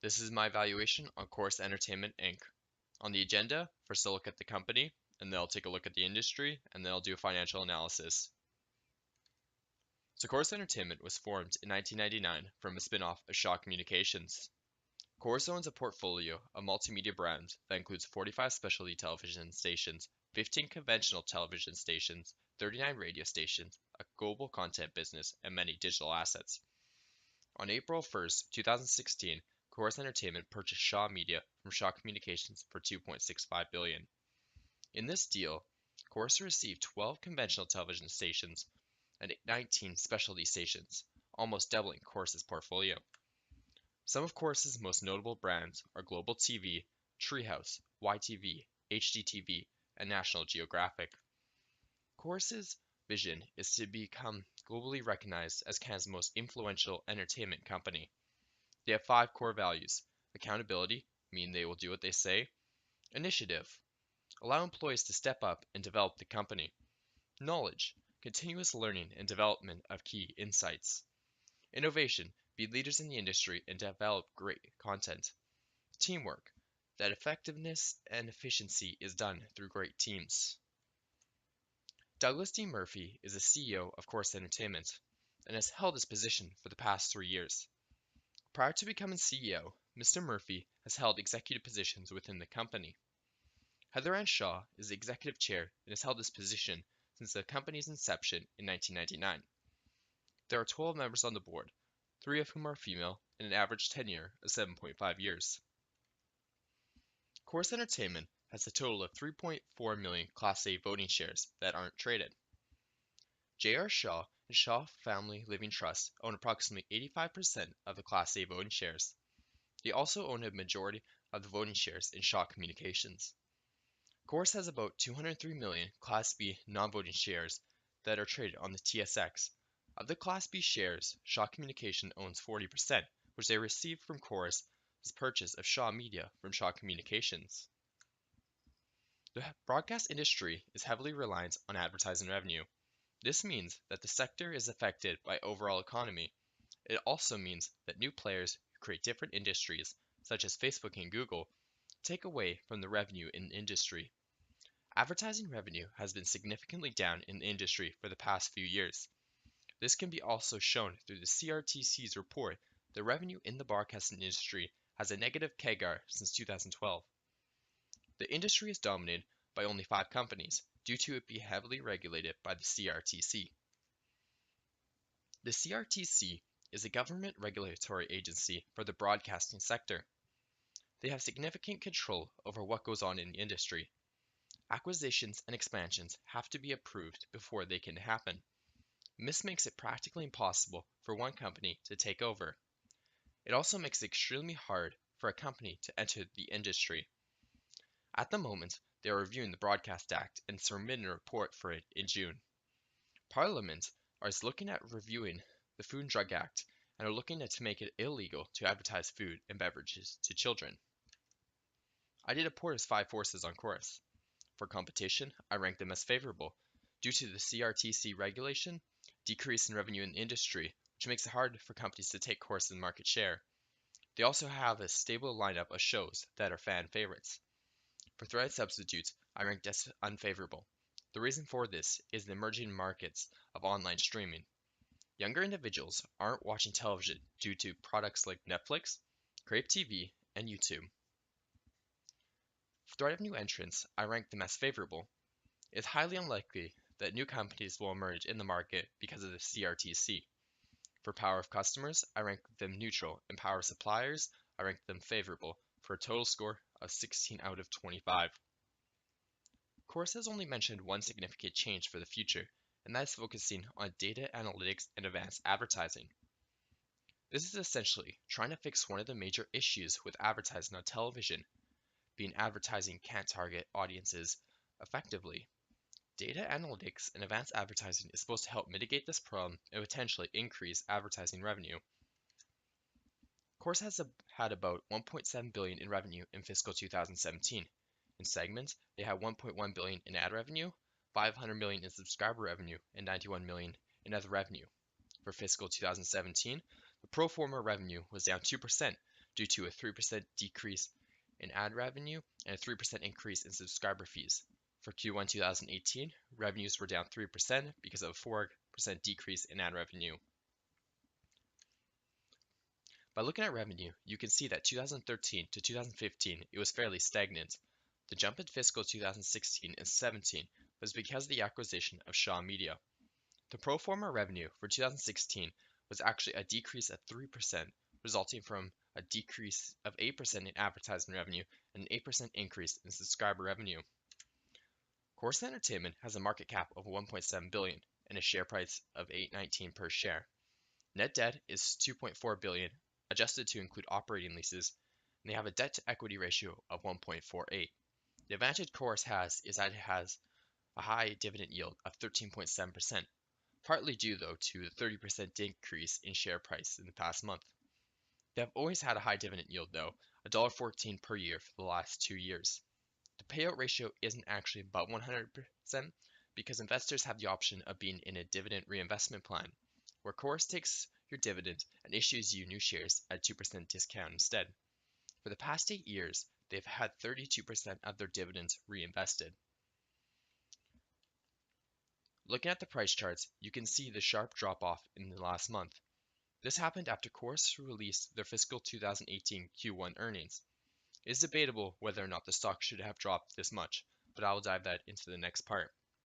This is my valuation on Corus Entertainment Inc. On the agenda, first I'll look at the company, and then I'll take a look at the industry, and then I'll do a financial analysis. So Corus Entertainment was formed in 1999 from a spin-off of Shaw Communications. Corus owns a portfolio of multimedia brands that includes 45 specialty television stations, 15 conventional television stations, 39 radio stations, a global content business, and many digital assets. On April 1st, 2016, Corus Entertainment purchased Shaw Media from Shaw Communications for $2.65 billion. In this deal, Corus received 12 conventional television stations and 19 specialty stations, almost doubling Corus's portfolio. Some of Corus's most notable brands are Global TV, Treehouse, YTV, HDTV, and National Geographic. Corus's vision is to become globally recognized as Canada's most influential entertainment company. They have 5 core values: accountability, meaning they will do what they say; initiative, allow employees to step up and develop the company; knowledge, continuous learning and development of key insights; innovation, be leaders in the industry and develop great content; teamwork, that effectiveness and efficiency is done through great teams. Douglas D. Murphy is the CEO of Corus Entertainment and has held this position for the past 3 years. Prior to becoming CEO, Mr. Murphy has held executive positions within the company. Heather Ann Shaw is the executive chair and has held this position since the company's inception in 1999. There are 12 members on the board, 3 of whom are female, and an average tenure of 7.5 years. Corus Entertainment has a total of 3.4 million Class A voting shares that aren't traded. J.R. Shaw and Shaw Family Living Trust own approximately 85% of the Class A voting shares. They also own a majority of the voting shares in Shaw Communications. Corus has about 203 million Class B non-voting shares that are traded on the TSX. Of the Class B shares, Shaw Communications owns 40%, which they received from Corus' purchase of Shaw Media from Shaw Communications. The broadcast industry is heavily reliant on advertising revenue. This means that the sector is affected by overall economy. It also means that new players who create different industries, such as Facebook and Google, take away from the revenue in the industry. Advertising revenue has been significantly down in the industry for the past few years. This can be also shown through the CRTC's report that revenue in the broadcasting industry has a negative CAGR since 2012. The industry is dominated by only 5 companies due to it being heavily regulated by the CRTC. The CRTC is a government regulatory agency for the broadcasting sector. They have significant control over what goes on in the industry. Acquisitions and expansions have to be approved before they can happen. This makes it practically impossible for one company to take over. It also makes it extremely hard for a company to enter the industry. At the moment, they are reviewing the Broadcast Act and submitting a report for it in June. Parliament is looking at reviewing the Food and Drug Act and are looking to make it illegal to advertise food and beverages to children. I did a Porter's 5 forces on Corus. For competition, I ranked them as favorable due to the CRTC regulation, decrease in revenue in the industry, which makes it hard for companies to take Corus in market share. They also have a stable lineup of shows that are fan favorites. For threat substitutes, I ranked as unfavorable. The reason for this is the emerging markets of online streaming. Younger individuals aren't watching television due to products like Netflix, Crave TV, and YouTube. For threat of new entrants, I ranked them as favorable. It is highly unlikely that new companies will emerge in the market because of the CRTC. For power of customers, I ranked them neutral, and power of suppliers, I ranked them favorable, for a total score of 16 out of 25. Corus has only mentioned one significant change for the future, and that is focusing on data analytics and advanced advertising. This is essentially trying to fix one of the major issues with advertising on television, being advertising can't target audiences effectively. Data analytics and advanced advertising is supposed to help mitigate this problem and potentially increase advertising revenue. Corus has had about $1.7 billion in revenue in fiscal 2017. In segments, they had $1.1 billion in ad revenue, $500 million in subscriber revenue, and $91 million in other revenue. For fiscal 2017, the pro forma revenue was down 2% due to a 3% decrease in ad revenue and a 3% increase in subscriber fees. For Q1 2018, revenues were down 3% because of a 4% decrease in ad revenue. By looking at revenue, you can see that 2013 to 2015 it was fairly stagnant. The jump in fiscal 2016 and 17 was because of the acquisition of Shaw Media. The pro forma revenue for 2016 was actually a decrease of 3%, resulting from a decrease of 8% in advertising revenue and an 8% increase in subscriber revenue. Corus Entertainment has a market cap of $1.7 billion and a share price of $8.19 per share. Net debt is $2.4 billion, adjusted to include operating leases, and they have a debt-to-equity ratio of 1.48. The advantage Corus has is that it has a high dividend yield of 13.7%, partly due though to the 30% increase in share price in the past month. They have always had a high dividend yield though, $1.14 per year for the last 2 years. The payout ratio isn't actually above 100% because investors have the option of being in a dividend reinvestment plan, where Corus takes your dividend and issues you new shares at 2% discount instead. For the past 8 years, they've had 32% of their dividends reinvested. Looking at the price charts, you can see the sharp drop-off in the last month. This happened after Corus released their fiscal 2018 Q1 earnings. It is debatable whether or not the stock should have dropped this much, but I will dive that into the next part.